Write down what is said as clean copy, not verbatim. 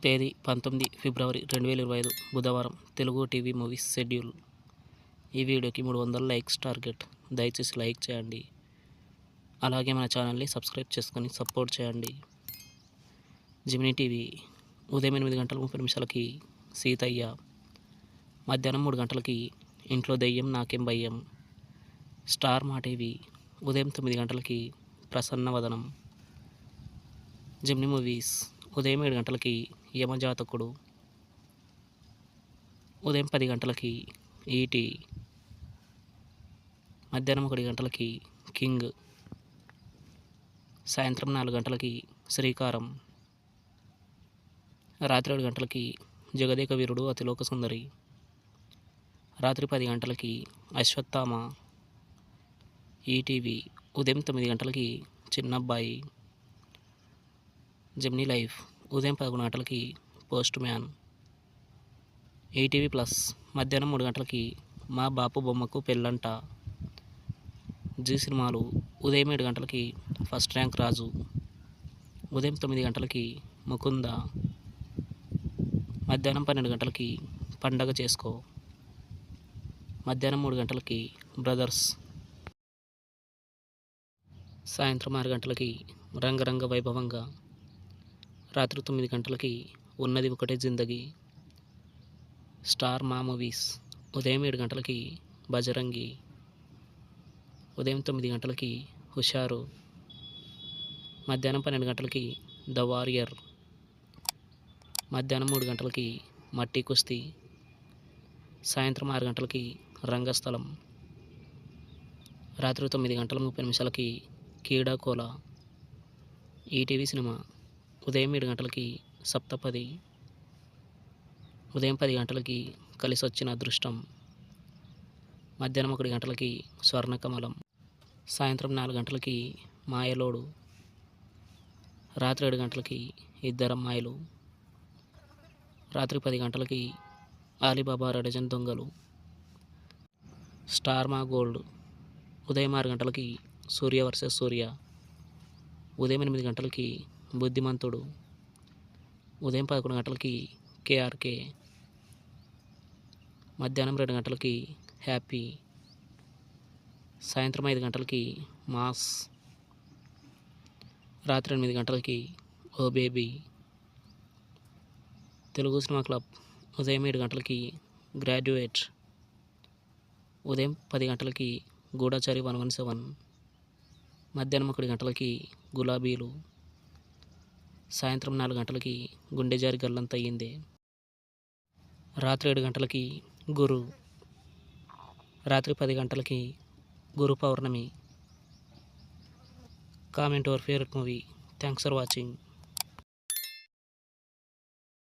తేదీ 19 ఫిబ్రవరి 2025 బుధవారం. Telugu TV movies schedule. ఈ వీడియోకి 300 లైక్స్ టార్గెట్. దయచేసి లైక్ చేయండి. అలాగే మన ఛానల్ని సబ్స్క్రైబ్ చేసుకొని సపోర్ట్ చేయండి. జెమినీ టీవీ ఉదయం 8 గంటల 30 నిమిషాలకి సీతయ్య, మధ్యాహ్నం 3 గంటలకి ఇంట్లో దెయ్యం నాకేం భయం. స్టార్ మా టీవీ ఉదయం 9 గంటలకి ప్రసన్నవదనం. జెమినీ మూవీస్ ఉదయం 7 గంటలకి యమజాతకుడు, ఉదయం 10 గంటలకి ఈటీ, మధ్యాహ్నం 1 గంటలకి కింగ్, సాయంత్రం 4 గంటలకి శ్రీకారం, రాత్రి 7 గంటలకి జగదేక వీరుడు అతిలోక సుందరి, రాత్రి 10 గంటలకి అశ్వత్థామ. ఈటీవీ ఉదయం 9 గంటలకి చిన్నబ్బాయి. జెమినీ లైఫ్ ఉదయం 11 గంటలకి పోస్ట్ మ్యాన్. ఈటీవీ ప్లస్ మధ్యాహ్నం 3 గంటలకి మా బాపు బొమ్మకు పెళ్ళంట. జీ సినిమాలు ఉదయం 7 గంటలకి ఫస్ట్ ర్యాంక్ రాజు, ఉదయం 9 గంటలకి ముకుంద, మధ్యాహ్నం 12 గంటలకి పండగ చేసుకో, మధ్యాహ్నం 3 గంటలకి బ్రదర్స్, సాయంత్రం 6 గంటలకి రంగరంగ వైభవంగా, రాత్రి 9 గంటలకి ఉన్నది ఒకటే జిందగీ. స్టార్ మా మూవీస్ ఉదయం 7 గంటలకి బజరంగి, ఉదయం 9 గంటలకి హుషారు, మధ్యాహ్నం 12 గంటలకి ద వారియర్, మధ్యాహ్నం 3 గంటలకి మట్టి కుస్తీ, సాయంత్రం 6 గంటలకి రంగస్థలం, రాత్రి 9 గంటల 30 నిమిషాలకి కీడాకోల. ఈటీవీ సినిమా ఉదయం 7 గంటలకి సప్తపది, ఉదయం 10 గంటలకి కలిసొచ్చిన అదృష్టం, మధ్యాహ్నం 1 గంటలకి స్వర్ణకమలం, సాయంత్రం 4 గంటలకి మాయలోడు, రాత్రి 7 గంటలకి ఇద్దరమ్మాయిలు, రాత్రి 10 గంటలకి ఆలీబాబా రెడజన్ దొంగలు. స్టార్ మా గోల్డ్ ఉదయం 6 గంటలకి సూర్య వర్సెస్ సూర్య, ఉదయం 8 గంటలకి బుద్ధిమంతుడు, ఉదయం 11 గంటలకి కేఆర్కే, మధ్యాహ్నం 2 గంటలకి హ్యాపీ, సాయంత్రం 5 గంటలకి మాస్, రాత్రి 8 గంటలకి ఓ బేబీ. తెలుగు సినిమా క్లబ్ ఉదయం 7 గంటలకి గ్రాడ్యుయేట్, ఉదయం 10 గంటలకి గూఢచారి 117, మధ్యాహ్నం 1 గంటలకి గులాబీలు, సాయంత్రం 4 గంటలకి గుండె జారి గల్లంతయ్యిందే, రాత్రి 7 గంటలకి గురు, రాత్రి 10 గంటలకి Guru Purnima. Comment your favourite movie. Thanks for watching.